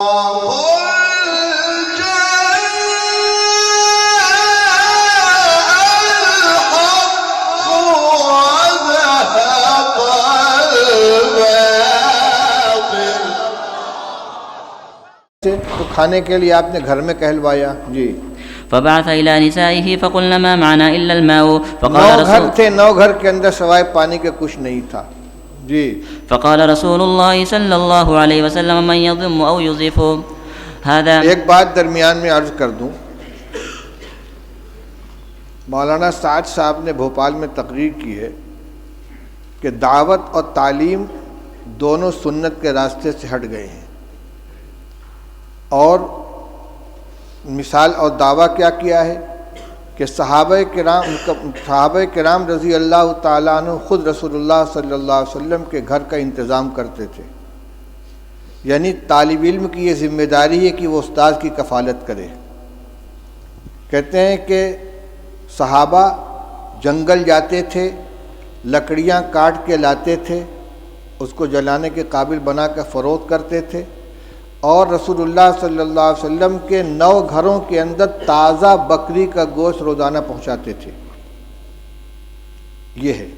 تو کھانے کے لیے آپ نے گھر میں کہلوایا جی. فبعث إلى نسائه فقلن ما معنا إلا الماء فقال 9 گھر تھے، 9 گھر کے اندر سوائے پانی کے کچھ نہیں تھا جی. فقال رسول الله صلى الله عليه وسلم من يضم أو يضيف هذا. ایک بات درمیان میں عرض کر دوں، مولانا سعد صاحب نے بھوپال میں تقریر کی ہے کہ دعوت اور تعلیم دونوں سنت کے راستے سے ہٹ گئے ہیں، اور مثال اور دعویٰ کیا کیا ہے کہ صحابہ کرام رضی اللہ تعالیٰ عنہ خود رسول اللہ صلی اللہ علیہ وسلم کے گھر کا انتظام کرتے تھے. یعنی طالب علم کی یہ ذمہ داری ہے کہ وہ استاد کی کفالت کرے. کہتے ہیں کہ صحابہ جنگل جاتے تھے، لکڑیاں کاٹ کے لاتے تھے، اس کو جلانے کے قابل بنا کر فروخت کرتے تھے، اور رسول اللہ صلی اللہ علیہ وسلم کے 9 گھروں کے اندر تازہ بکری کا گوشت روزانہ پہنچاتے تھے. یہ ہے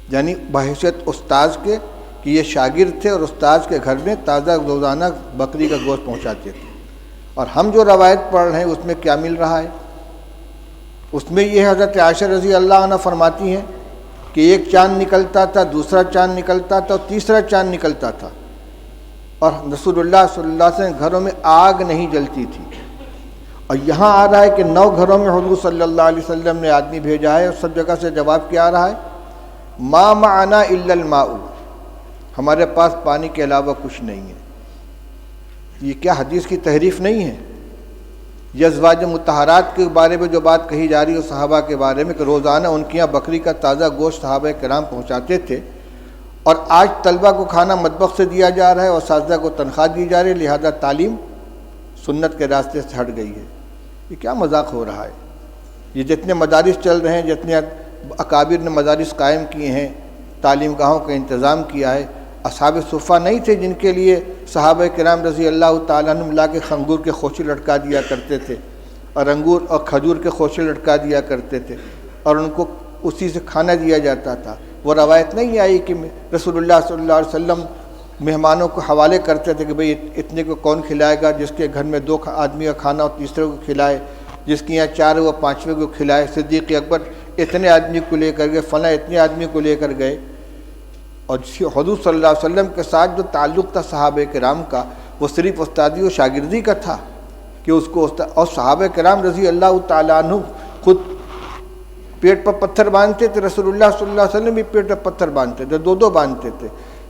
یعنی بحیثیت استاذ کے کہ یہ شاگرد تھے اور استاذ کے گھر میں تازہ روزانہ بکری کا گوشت پہنچاتے تھے. اور ہم جو روایت پڑھ رہے ہیں اس میں کیا مل رہا ہے؟ اس میں یہ حضرت عائشہ رضی اللہ عنہ فرماتی ہیں کہ ایک چاند نکلتا تھا، دوسرا چاند نکلتا تھا اور تیسرا چاند نکلتا تھا، اور رسول اللہ صلی اللہ علیہ وسلم گھروں میں آگ نہیں جلتی تھی. اور یہاں آ رہا ہے کہ 9 گھروں میں حضور صلی اللہ علیہ وسلم نے آدمی بھیجا ہے، اور سب جگہ سے جواب کیا آ رہا ہے؟ ما معنا الا الماء، ہمارے پاس پانی کے علاوہ کچھ نہیں ہے. یہ کیا حدیث کی تحریف نہیں ہے؟ یہ ازواج مطہرات کے بارے میں جو بات کہی جا رہی ہے صحابہ کے بارے میں کہ روزانہ ان کے یہاں بکری کا تازہ گوشت صحابہ کرام پہنچاتے تھے، اور آج طلبہ کو کھانا مطبخ سے دیا جا رہا ہے اور اساتذہ کو تنخواہ دی جا رہی ہے، لہذا تعلیم سنت کے راستے سے ہٹ گئی ہے. یہ کیا مذاق ہو رہا ہے؟ یہ جتنے مدارس چل رہے ہیں، جتنے اکابر نے مدارس قائم کیے ہیں، تعلیم گاہوں کا انتظام کیا ہے، اصحاب صفہ نہیں تھے جن کے لیے صحابہ کرام رضی اللہ تعالیٰ عنہ لا کے انگور کے خوشے لٹکا دیا کرتے تھے، اور انگور اور کھجور کے خوشے لٹکا دیا کرتے تھے، اور ان کو اسی سے کھانا دیا جاتا تھا. وہ روایت نہیں آئی کہ رسول اللہ صلی اللہ علیہ وسلم مہمانوں کو حوالے کرتے تھے کہ بھئی اتنے کو کون کھلائے گا، جس کے گھر میں 2 آدمی کا کھانا اور تیسرے کو کھلائے، جس کے یہاں 4 وہ 5ویں کو کھلائے. صدیق اکبر اتنے آدمی کو لے کر گئے، فلاں اتنے آدمی کو لے کر گئے. اور حضور صلی اللہ علیہ وسلم کے ساتھ جو تعلق تھا صحابہ کرام کا، وہ صرف استادی و شاگردی کا تھا کہ اس کو اور صحابہ کرام رضی اللہ تعالیٰ عنہ خود پیٹ پر پتھر باندھتے تھے، رسول اللہ صلی اللہ علیہ وسلم بھی پیٹ پر پتھر باندھتے تھے، 2 باندھتے تھے.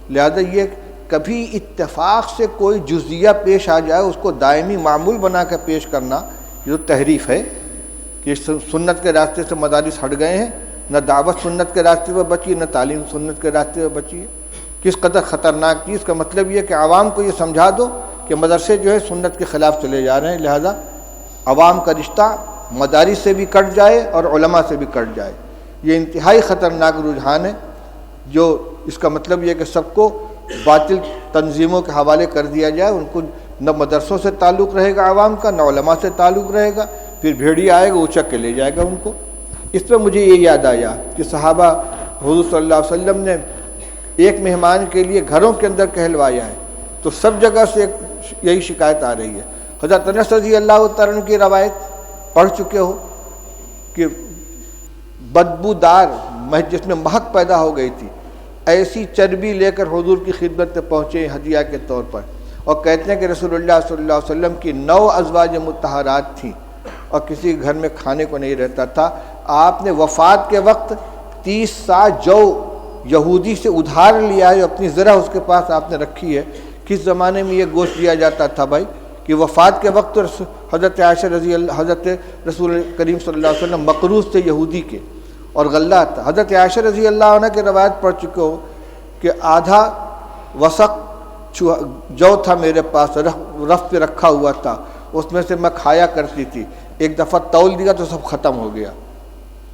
لہذا یہ کبھی اتفاق سے کوئی جزیہ پیش آ جائے اس کو دائمی معمول بنا کر پیش کرنا، یہ تحریف ہے کہ سنت کے راستے سے مدارس ہٹ گئے ہیں. نہ دعوت سنت کے راستے پر بچی، نہ تعلیم سنت کے راستے پر بچی ہے. کس قدر خطرناک چیز کا مطلب یہ کہ عوام کو یہ سمجھا دو کہ مدرسے جو ہے سنت کے خلاف چلے جا رہے ہیں، لہذا عوام کا رشتہ مدارس سے بھی کٹ جائے اور علماء سے بھی کٹ جائے. یہ انتہائی خطرناک رجحان ہے، جو اس کا مطلب یہ کہ سب کو باطل تنظیموں کے حوالے کر دیا جائے. ان کو نہ مدرسوں سے تعلق رہے گا عوام کا، نہ علماء سے تعلق رہے گا، پھر بھیڑیا آئے گا اچک کے لے جائے گا ان کو. اس پہ مجھے یہ یاد آیا کہ صحابہ حضور صلی اللہ علیہ وسلم نے ایک مہمان کے لیے گھروں کے اندر کہلوایا ہے، تو سب جگہ سے یہی شکایت آ رہی ہے. حضرت انس رضی اللہ تعالیٰ عنہ کی روایت پڑھ چکے ہو کہ بدبودار جس میں مہک پیدا ہو گئی تھی، ایسی چربی لے کر حضور کی خدمت میں پہنچے ہدیہ کے طور پر، اور کہتے ہیں کہ رسول اللہ صلی اللہ علیہ وسلم کی 9 ازواج مطہرات تھیں اور کسی گھر میں کھانے کو نہیں رہتا تھا. آپ نے وفات کے وقت 30 سا جو یہودی سے ادھار لیا ہے، اپنی ذرا اس کے پاس آپ نے رکھی ہے. کس زمانے میں یہ گوشت دیا جاتا تھا بھائی کہ وفات کے وقت حضرت عائشہ حضرت رسول کریم صلی اللہ علیہ وسلم مقروض تھے یہودی کے، اور غلہ تھا. حضرت عائشہ رضی اللہ عنہ کی روایت پڑھ چکے ہو کہ آدھا وسق جو تھا میرے پاس، رف پہ رکھا ہوا تھا، اس میں سے میں کھایا کرتی تھی. ایک دفعہ تول دیا تو سب ختم ہو گیا.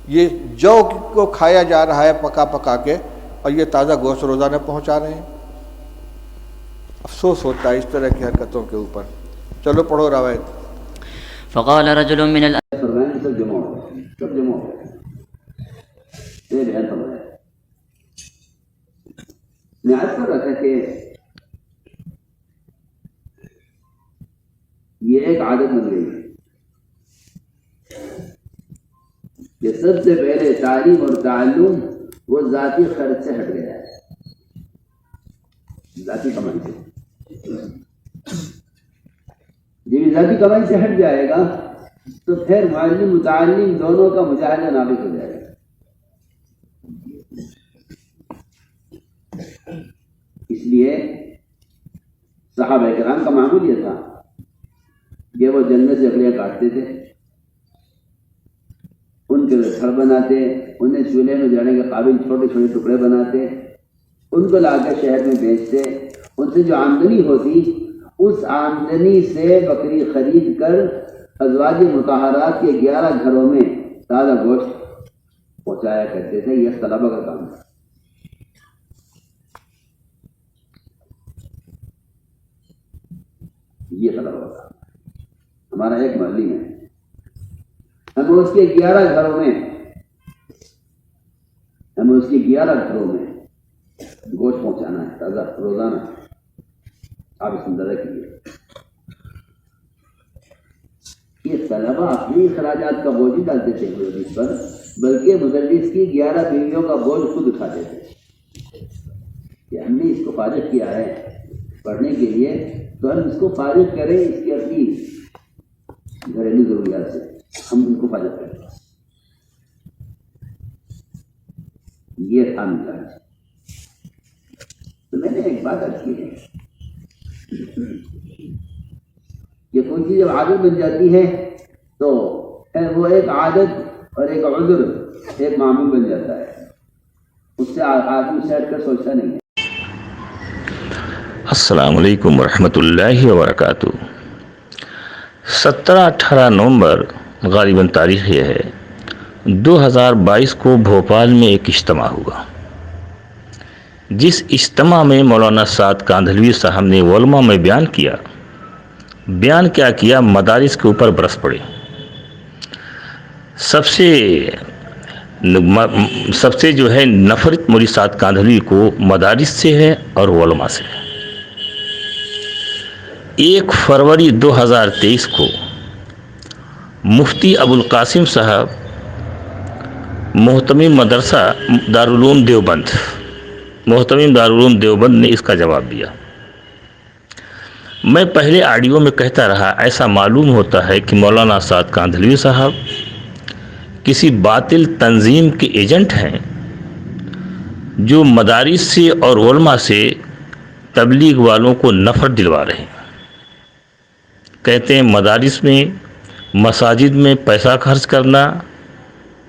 یہ جو کو کھایا جا رہا ہے پکا پکا کے، اور یہ تازہ گوشت روزانہ پہنچا رہے ہیں. افسوس ہوتا ہے اس طرح کی حرکتوں کے اوپر. چلو پڑھو روایت. فقال رجل من فرمائیں سب جمع ہو گئے، سب جمع ہو گئے. یہ بیان فرمایا. میں عرض کر رہا تھا کہ یہ ایک عادت بن گئی ہے کہ سب سے پہلے تعلیم اور تعلم وہ ذاتی خرچ سے ہٹ گیا ہے، ذاتی کمائی سے. جب ذاتی کمائی سے ہٹ جائے گا تو پھر معلم متعلم دونوں کا مجاہدہ ناقص ہو جائے گا. اس لیے صحابہ کرام کا معمول یہ تھا کہ وہ جنت سے لکڑیاں کاٹتے تھے، ان کے لیے گھر بناتے، انہیں چولہے میں جانے کے قابل چھوٹے چھوٹے ٹکڑے بناتے، ان کو لا کر شہر میں بیچتے. ان سے جو آمدنی ہوتی اس آمدنی سے بکری خرید کر ازواج مطہرات کے 11 گھروں میں تازہ گوشت پہنچایا کرتے تھے. یہ طلبہ کا کام تھا. یہ طلبہ کا ہمارا ایک محلی ہے، ہمیں اس کے 11 گھروں میں گوشت پہنچانا ہے تازہ روزانہ. آپ اس اندازہ کیجیے. یہ طلبہ اپنی اخراجات کا بوجھ ڈالتے تھے مدرس پر، بلکہ مدرس کی 11 بیویوں کا بوجھ خود اٹھاتے تھے کہ ہم نے اس کو فارغ کیا ہے پڑھنے کے لیے، تو ہم اس کو فارغ کریں اس کی اپنی گھریلو ضروریات سے، ہم ان کو فارغ کریں. یہ تھا مزاج. تو میں نے ایک بات عرض کی ہے کہ کوئی چیز جب عادت بن جاتی ہے تو وہ ایک عادت اور ایک عذر ایک معمول بن جاتا ہے، اس سے آدمی سیٹ کر سوچتا نہیں ہے. السلام علیکم ورحمۃ اللہ وبرکاتہ. 17-18 نومبر غالباً تاریخ یہ ہے 2022 کو بھوپال میں ایک اجتماع ہوا، جس اجتماع میں مولانا سعد کاندھلوی صاحب نے علماء میں بیان کیا مدارس کے اوپر برس پڑے. سب سے جو ہے نفرت مولوی سعد کاندھلوی کو مدارس سے ہے اور علماء سے ہے. 1 فروری 2023 کو مفتی ابوالقاسم صاحب محتمم مدرسہ دارالعلوم دیوبند نے اس کا جواب دیا. میں پہلے آڈیو میں کہتا رہا ایسا معلوم ہوتا ہے کہ مولانا سعد کاندھلوی صاحب کسی باطل تنظیم کے ایجنٹ ہیں جو مدارس سے اور علماء سے تبلیغ والوں کو نفرت دلوا رہے ہیں. کہتے ہیں مدارس میں مساجد میں پیسہ خرچ کرنا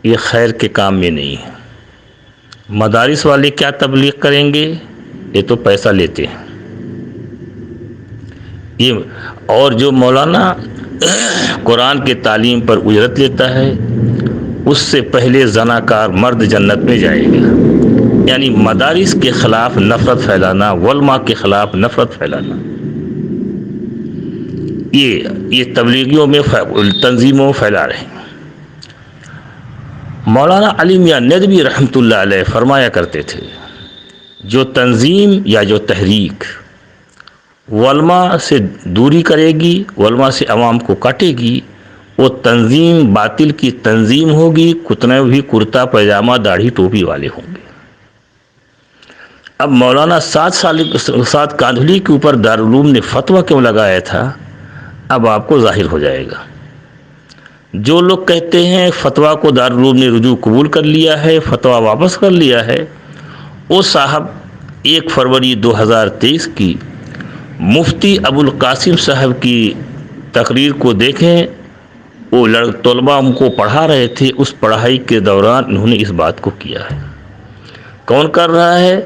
یہ خیر کے کام میں نہیں ہے. مدارس والے کیا تبلیغ کریں گے، یہ تو پیسہ لیتے ہیں. اور جو مولانا قرآن کے تعلیم پر اجرت لیتا ہے اس سے پہلے زناکار مرد جنت میں جائے گا. یعنی مدارس کے خلاف نفرت پھیلانا، علماء کے خلاف نفرت پھیلانا، یہ تبلیغیوں میں تنظیموں پھیلا رہے ہیں. مولانا علی میاں ندوی رحمۃ اللہ علیہ فرمایا کرتے تھے جو تنظیم یا جو تحریک علماء سے دوری کرے گی، علماء سے عوام کو کاٹے گی، وہ تنظیم باطل کی تنظیم ہوگی. کتنے بھی کرتا پیجامہ داڑھی ٹوپی والے ہوں گے. اب مولانا سعد کاندھلوی کے اوپر دارالعلوم نے فتویٰ کیوں لگایا تھا اب آپ کو ظاہر ہو جائے گا. جو لوگ کہتے ہیں فتویٰ کو دارالعلوم نے رجوع قبول کر لیا ہے، فتویٰ واپس کر لیا ہے، وہ صاحب 1 فروری 2023 کی مفتی ابوالقاسم صاحب کی تقریر کو دیکھیں. وہ طلباء کو پڑھا رہے تھے، اس پڑھائی کے دوران انہوں نے اس بات کو کیا ہے. کون کر رہا ہے؟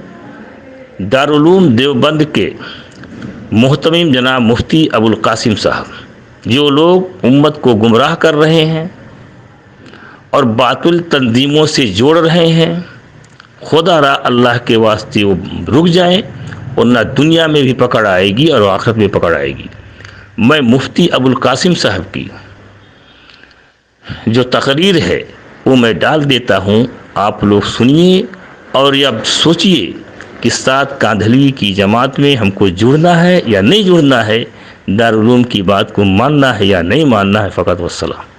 دارالعلوم دیوبند کے محتمم جناب مفتی ابوالقاسم صاحب، جو لوگ امت کو گمراہ کر رہے ہیں اور باطل تنظیموں سے جوڑ رہے ہیں. خدا را اللہ کے واسطے وہ رک جائیں اور نہ دنیا میں بھی پکڑ آئے گی اور آخرت میں پکڑ آئے گی۔ میں مفتی ابوالقاسم صاحب کی جو تقریر ہے وہ میں ڈال دیتا ہوں، آپ لوگ سنیے اور یا سوچئے کہ ساتھ کاندھلوی کی جماعت میں ہم کو جڑنا ہے یا نہیں جڑنا ہے، دارالعلوم کی بات کو ماننا ہے یا نہیں ماننا ہے۔ فقط والسلام۔